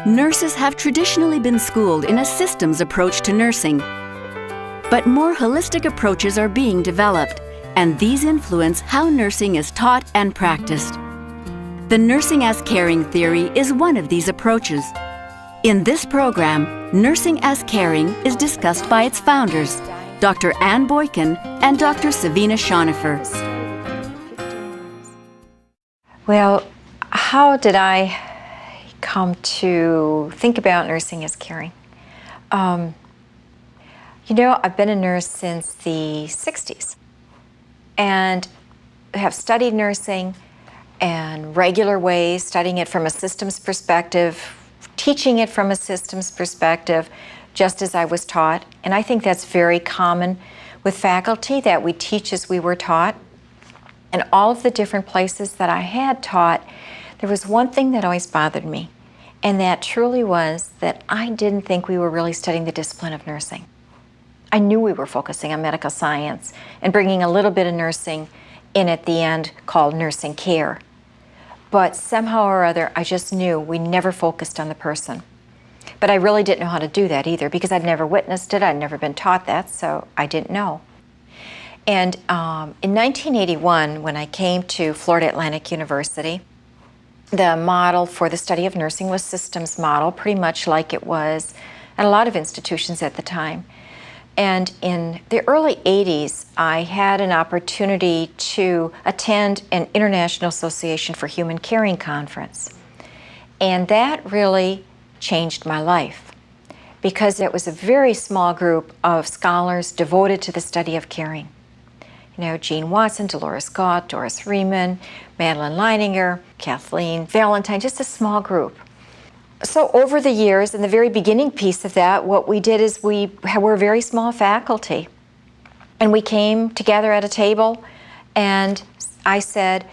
Nurses have traditionally been schooled in a systems approach to nursing. But more holistic approaches are being developed, and these influence how nursing is taught and practiced. The nursing as caring theory is one of these approaches. In this program, nursing as caring is discussed by its founders, Dr. Ann Boykin and Dr. Savina Schoenhofer. Well, how did I come to think about nursing as caring? I've been a nurse since the 60s and have studied nursing in regular ways, studying it from a systems perspective, teaching it from a systems perspective, just as I was taught. And I think that's very common with faculty, that we teach as we were taught. And all of the different places that I had taught, there was one thing that always bothered me, and that truly was that I didn't think we were really studying the discipline of nursing. I knew we were focusing on medical science and bringing a little bit of nursing in at the end called nursing care. But somehow or other, I just knew we never focused on the person. But I really didn't know how to do that either, because I'd never witnessed it, I'd never been taught that, so I didn't know. And in 1981, when I came to Florida Atlantic University, the model for the study of nursing was systems model, pretty much like it was at a lot of institutions at the time. And in the early 80s, I had an opportunity to attend an International Association for Human Caring conference. And that really changed my life, because it was a very small group of scholars devoted to the study of caring. Jean Watson, Dolores Gott, Doris Riemann, Madeline Leininger, Kathleen Valentine, just a small group. So over the years, in the very beginning piece of that, what we did is we were a very small faculty. And we came together at a table, and I said,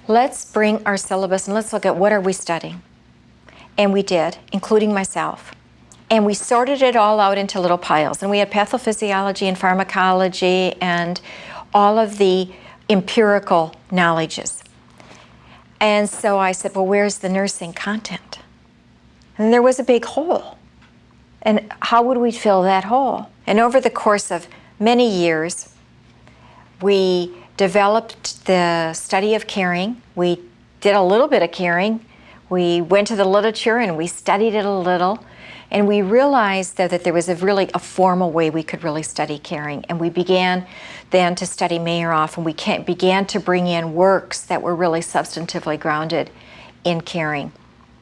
let's bring our syllabus and let's look at what are we studying. And we did, including myself. And we sorted it all out into little piles. And we had pathophysiology and pharmacology and all of the empirical knowledges. And so I said, well, where's the nursing content? And there was a big hole. And how would we fill that hole? And over the course of many years, we developed the study of caring. We did a little bit of caring. We went to the literature and we studied it a little. And we realized that there was a formal way we could really study caring. And we began then to study Mayeroff, and we began to bring in works that were really substantively grounded in caring.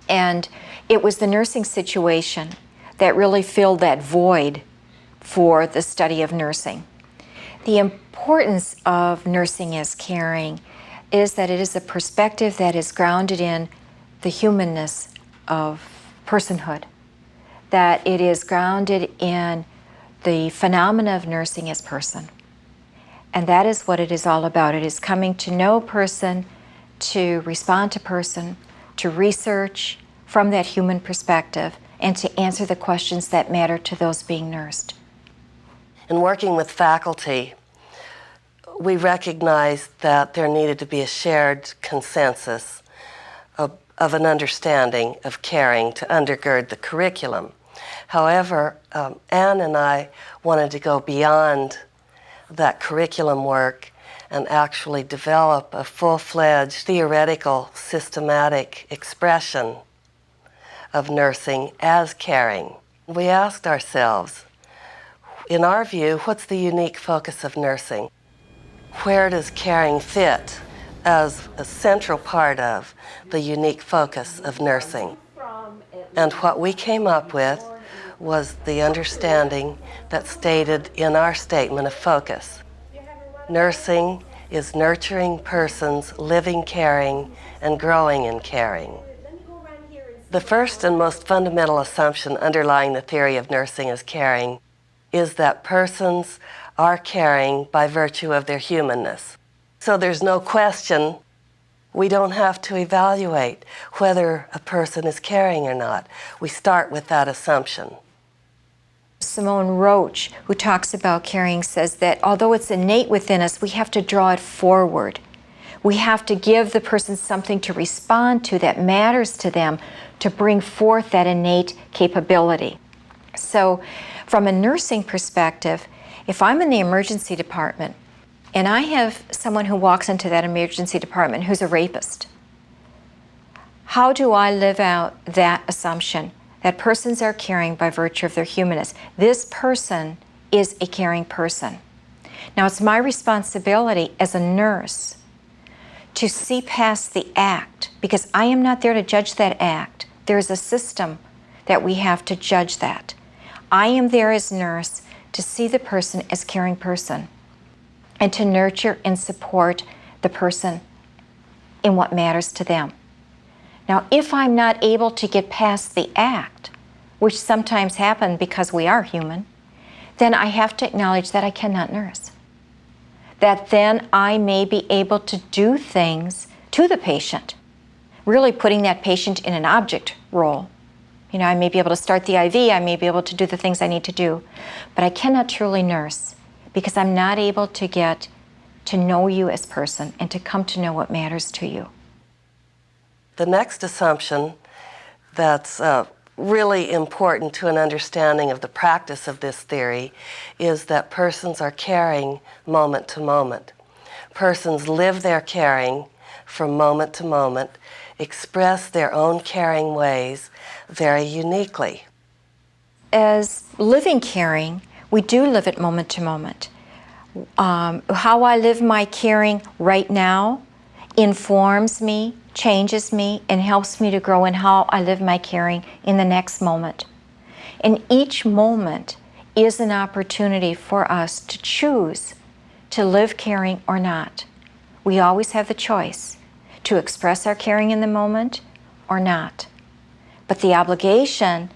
And it was the nursing situation that really filled that void for the study of nursing. The importance of nursing as caring is that it is a perspective that is grounded in the humanness of personhood, that it is grounded in the phenomena of nursing as person. And that is what it is all about. It is coming to know person, to respond to person, to research from that human perspective, and to answer the questions that matter to those being nursed. In working with faculty, we recognized that there needed to be a shared consensus of an understanding of caring to undergird the curriculum. However, Ann and I wanted to go beyond that curriculum work and actually develop a full-fledged theoretical, systematic expression of nursing as caring. We asked ourselves, in our view, what's the unique focus of nursing? Where does caring fit as a central part of the unique focus of nursing? And what we came up with was the understanding that's stated in our statement of focus. Nursing is nurturing persons living caring and growing in caring. The first and most fundamental assumption underlying the theory of nursing as caring is that persons are caring by virtue of their humanness. So there's no question, we don't have to evaluate whether a person is caring or not. We start with that assumption. Simone Roach, who talks about caring, says that although it's innate within us, we have to draw it forward. We have to give the person something to respond to that matters to them to bring forth that innate capability. So from a nursing perspective, if I'm in the emergency department and I have someone who walks into that emergency department who's a rapist, how do I live out that assumption that persons are caring by virtue of their humanness? This person is a caring person. Now, it's my responsibility as a nurse to see past the act, because I am not there to judge that act. There's a system that we have to judge that. I am there as nurse to see the person as caring person and to nurture and support the person in what matters to them. Now, if I'm not able to get past the act, which sometimes happens because we are human, then I have to acknowledge that I cannot nurse. That then I may be able to do things to the patient, really putting that patient in an object role. You know, I may be able to start the IV, I may be able to do the things I need to do, but I cannot truly nurse because I'm not able to get to know you as a person and to come to know what matters to you. The next assumption that's really important to an understanding of the practice of this theory is that persons are caring moment to moment. Persons live their caring from moment to moment, express their own caring ways very uniquely. As living caring, we do live it moment to moment. How I live my caring right now informs me, changes me, and helps me to grow in how I live my caring in the next moment. And each moment is an opportunity for us to choose to live caring or not. We always have the choice to express our caring in the moment or not. But the obligation,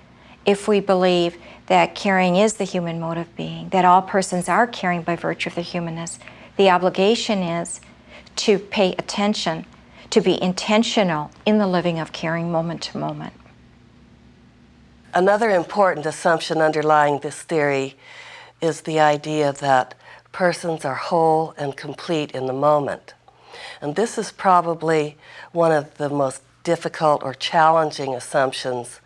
if we believe that caring is the human mode of being, that all persons are caring by virtue of their humanness, the obligation is to pay attention, to be intentional in the living of caring moment to moment. Another important assumption underlying this theory is the idea that persons are whole and complete in the moment. And this is probably one of the most difficult or challenging assumptions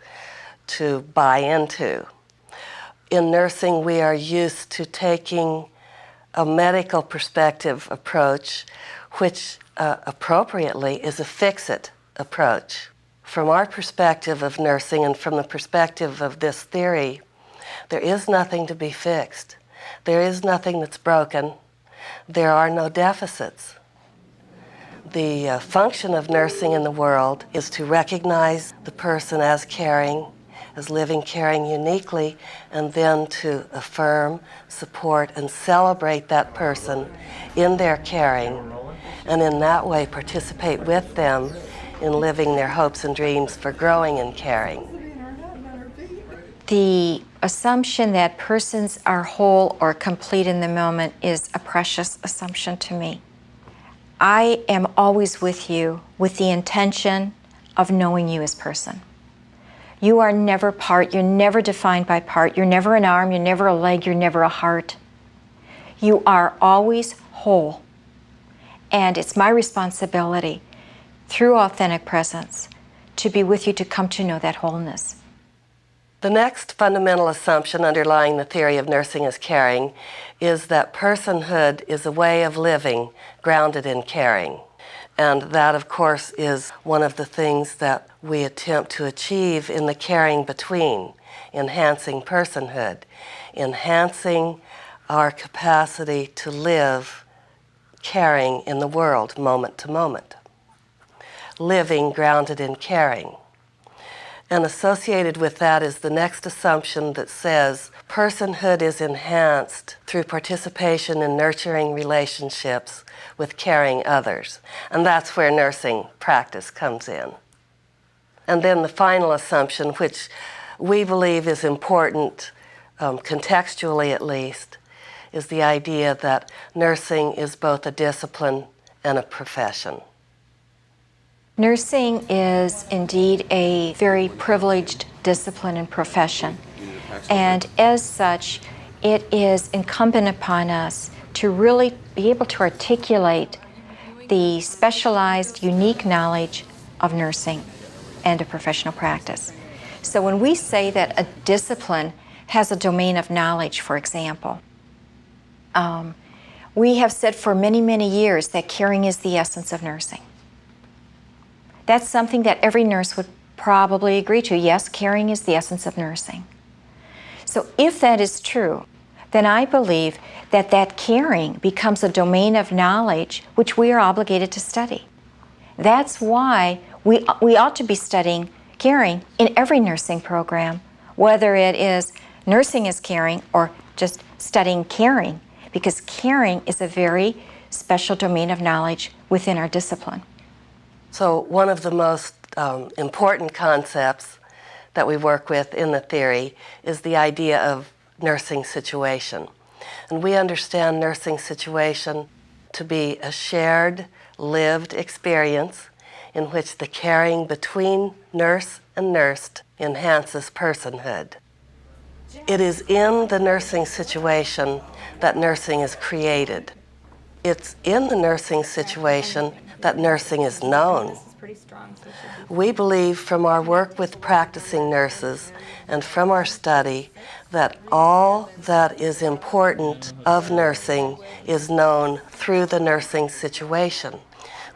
to buy into. In nursing, we are used to taking a medical perspective approach, which appropriately is a fix-it approach. From our perspective of nursing and from the perspective of this theory, there is nothing to be fixed. There is nothing that's broken. There are no deficits. The function of nursing in the world is to recognize the person as caring, as living caring uniquely, and then to affirm, support, and celebrate that person in their caring, and in that way participate with them in living their hopes and dreams for growing and caring. The assumption that persons are whole or complete in the moment is a precious assumption to me. I am always with you with the intention of knowing you as person. You are never part, you're never defined by part, you're never an arm, you're never a leg, you're never a heart. You are always whole. And it's my responsibility, through authentic presence, to be with you to come to know that wholeness. The next fundamental assumption underlying the theory of nursing as caring is that personhood is a way of living grounded in caring. And that, of course, is one of the things that we attempt to achieve in the caring between, enhancing personhood, enhancing our capacity to live caring in the world moment to moment, living grounded in caring. And associated with that is the next assumption that says personhood is enhanced through participation in nurturing relationships with caring others. And that's where nursing practice comes in. And then the final assumption, which we believe is important, contextually at least, is the idea that nursing is both a discipline and a profession. Nursing is indeed a very privileged discipline and profession. And as such, it is incumbent upon us to really be able to articulate the specialized, unique knowledge of nursing and of professional practice. So when we say that a discipline has a domain of knowledge, for example, we have said for many, many years that caring is the essence of nursing. That's something that every nurse would probably agree to. Yes, caring is the essence of nursing. So if that is true, then I believe that that caring becomes a domain of knowledge which we are obligated to study. That's why we ought to be studying caring in every nursing program, whether it is nursing as caring or just studying caring, because caring is a very special domain of knowledge within our discipline. So one of the most important concepts that we work with in the theory is the idea of nursing situation. And we understand nursing situation to be a shared, lived experience in which the caring between nurse and nursed enhances personhood. It is in the nursing situation that nursing is created. It's in the nursing situation that nursing is known. We believe from our work with practicing nurses and from our study that all that is important of nursing is known through the nursing situation.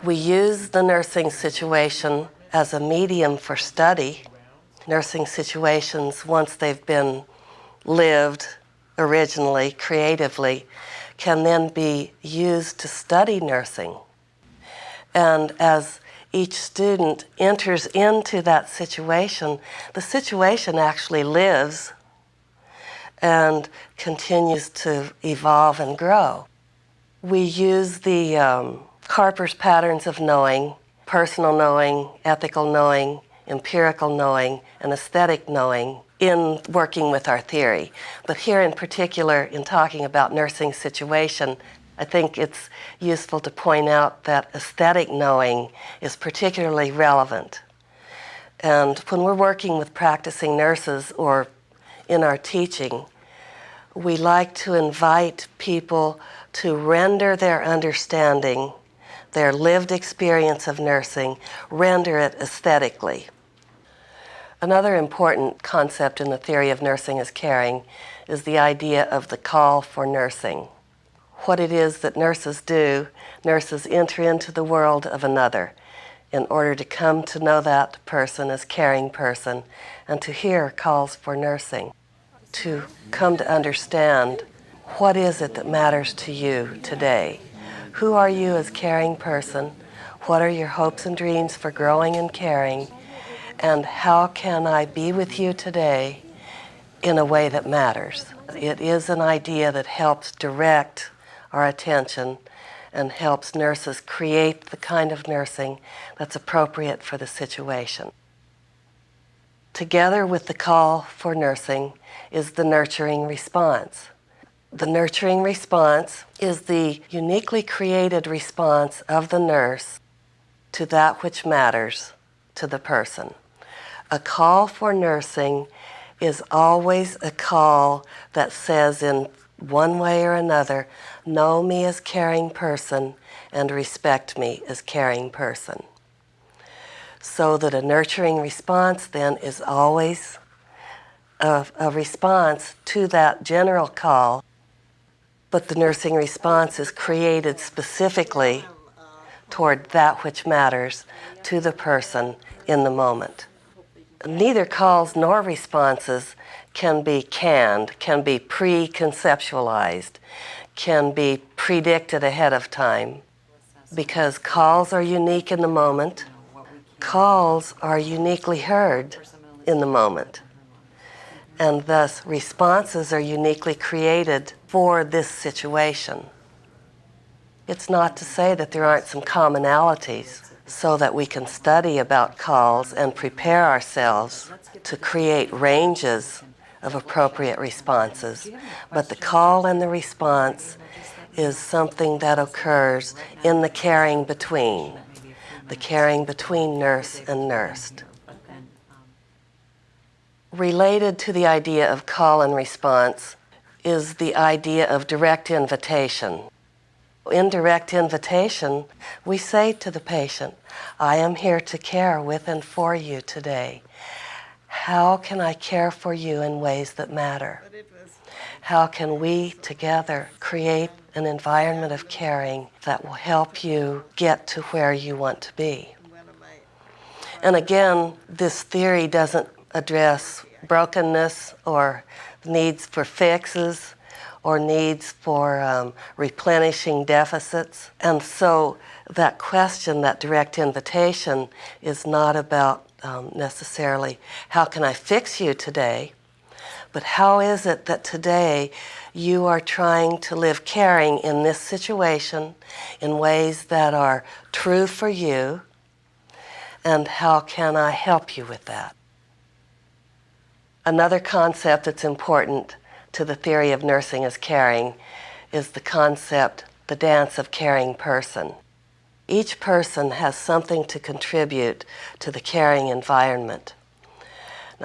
We use the nursing situation as a medium for study. Nursing situations, once they've been lived originally, creatively, can then be used to study nursing. And as each student enters into that situation, the situation actually lives and continues to evolve and grow. We use the Harper's patterns of knowing, personal knowing, ethical knowing, empirical knowing, and aesthetic knowing in working with our theory. But here in particular, in talking about nursing situation, I think it's useful to point out that aesthetic knowing is particularly relevant. And when we're working with practicing nurses or in our teaching, we like to invite people to render their understanding, their lived experience of nursing, render it aesthetically. Another important concept in the theory of nursing as caring is the idea of the call for nursing. What it is that nurses do, nurses enter into the world of another in order to come to know that person as caring person and to hear calls for nursing, to come to understand what is it that matters to you today. Who are you as caring person? What are your hopes and dreams for growing and caring? And how can I be with you today in a way that matters? It is an idea that helps direct our attention and helps nurses create the kind of nursing that's appropriate for the situation. Together with the call for nursing is the nurturing response. The nurturing response is the uniquely created response of the nurse to that which matters to the person. A call for nursing is always a call that says in one way or another, know me as caring person and respect me as caring person. So that a nurturing response then is always a response to that general call, but the nursing response is created specifically toward that which matters to the person in the moment. Neither calls nor responses can be canned, can be pre-conceptualized, can be predicted ahead of time, because calls are unique in the moment. Calls are uniquely heard in the moment, and thus responses are uniquely created for this situation. It's not to say that there aren't some commonalities so that we can study about calls and prepare ourselves to create ranges of appropriate responses. But the call and the response is something that occurs in the caring between nurse and nursed. Related to the idea of call and response is the idea of direct invitation. In direct invitation, we say to the patient, I am here to care with and for you today. How can I care for you in ways that matter? How can we together create an environment of caring that will help you get to where you want to be? And again, this theory doesn't address brokenness or needs for fixes or needs for replenishing deficits. And so that question, that direct invitation, is not about necessarily how can I fix you today, but how is it that today you are trying to live caring in this situation in ways that are true for you, and how can I help you with that? Another concept that's important to the theory of nursing as caring is the concept, the dance of caring person. Each person has something to contribute to the caring environment.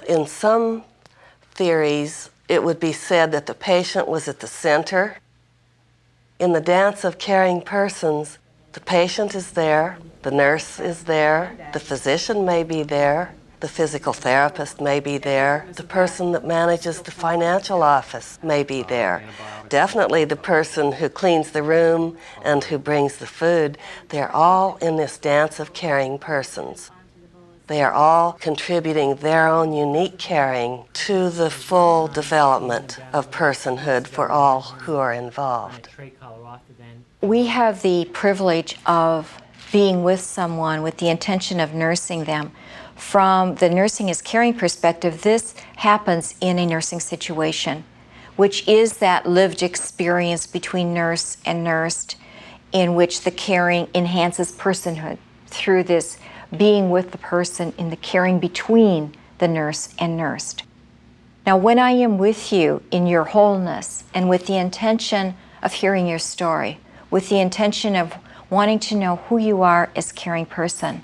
In some theories, it would be said that the patient was at the center. In the dance of caring persons, the patient is there, the nurse is there, the physician may be there, the physical therapist may be there, the person that manages the financial office may be there. Definitely the person who cleans the room and who brings the food. They're all in this dance of caring persons. They are all contributing their own unique caring to the full development of personhood for all who are involved. We have the privilege of being with someone with the intention of nursing them. From the nursing as caring perspective, this happens in a nursing situation, which is that lived experience between nurse and nursed, in which the caring enhances personhood through this being with the person in the caring between the nurse and nursed. Now, when I am with you in your wholeness and with the intention of hearing your story, with the intention of wanting to know who you are as a caring person,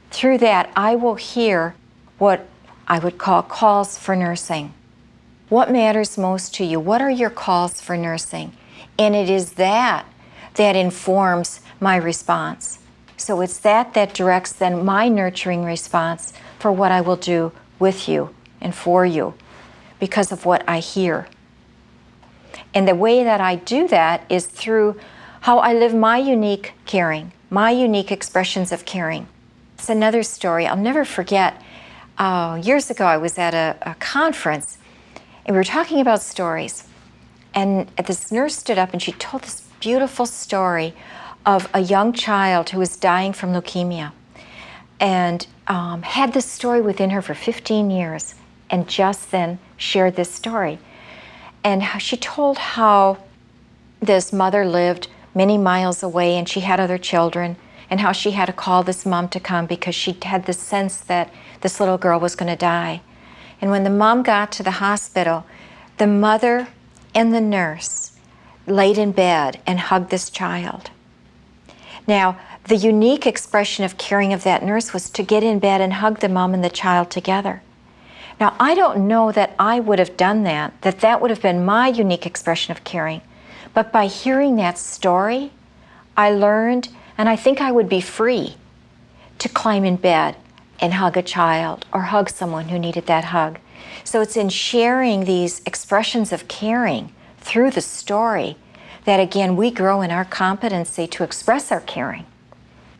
through that I will hear what I would call calls for nursing. What matters most to you? What are your calls for nursing? And it is that that informs my response. So it's that directs then my nurturing response for what I will do with you and for you because of what I hear. And the way that I do that is through how I live my unique caring, my unique expressions of caring. It's another story I'll never forget. Years ago, I was at a conference, and we were talking about stories. And this nurse stood up, and she told this beautiful story of a young child who was dying from leukemia, and had this story within her for 15 years, and just then shared this story. And she told how this mother lived many miles away, and she had other children, and how she had to call this mom to come because she had the sense that this little girl was going to die. And when the mom got to the hospital, the mother and the nurse laid in bed and hugged this child. Now, the unique expression of caring of that nurse was to get in bed and hug the mom and the child together. Now, I don't know that I would have done that would have been my unique expression of caring. But by hearing that story, I learned, and I think I would be free to climb in bed and hug a child or hug someone who needed that hug. So it's in sharing these expressions of caring through the story that, again, we grow in our competency to express our caring.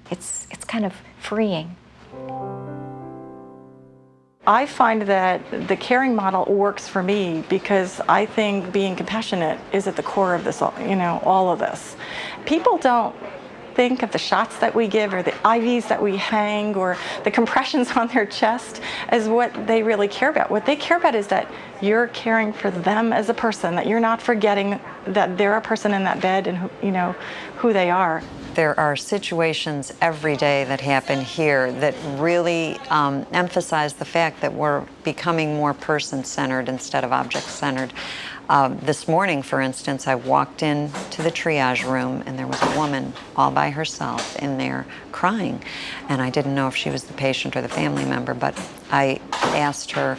It's kind of freeing. I find that the caring model works for me because I think being compassionate is at the core of this, all of this. People don't think of the shots that we give or the IVs that we hang or the compressions on their chest as what they really care about. What they care about is that you're caring for them as a person, that you're not forgetting that they're a person in that bed and who they are. There are situations every day that happen here that really emphasize the fact that we're becoming more person-centered instead of object-centered. This morning, for instance, I walked into the triage room and there was a woman all by herself in there crying. And I didn't know if she was the patient or the family member, but I asked her,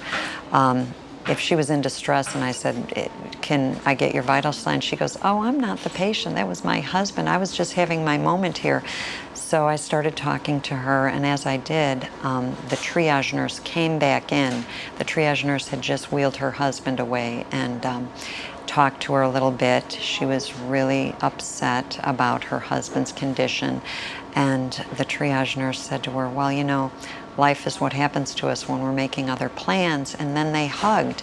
if she was in distress and I said, can I get your vital signs? She goes, oh, I'm not the patient. That was my husband. I was just having my moment here. So I started talking to her, and as I did, the triage nurse came back in. The triage nurse had just wheeled her husband away and talked to her a little bit. She was really upset about her husband's condition, and the triage nurse said to her, well, you know, life is what happens to us when we're making other plans. And then they hugged,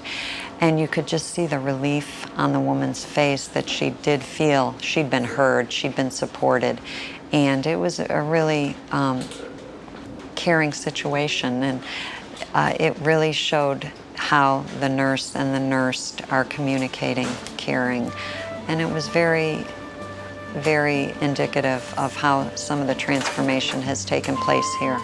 and you could just see the relief on the woman's face that she did feel she'd been heard, she'd been supported, and it was a really caring situation, and it really showed how the nurse and the nursed are communicating, caring, and it was very, very indicative of how some of the transformation has taken place here.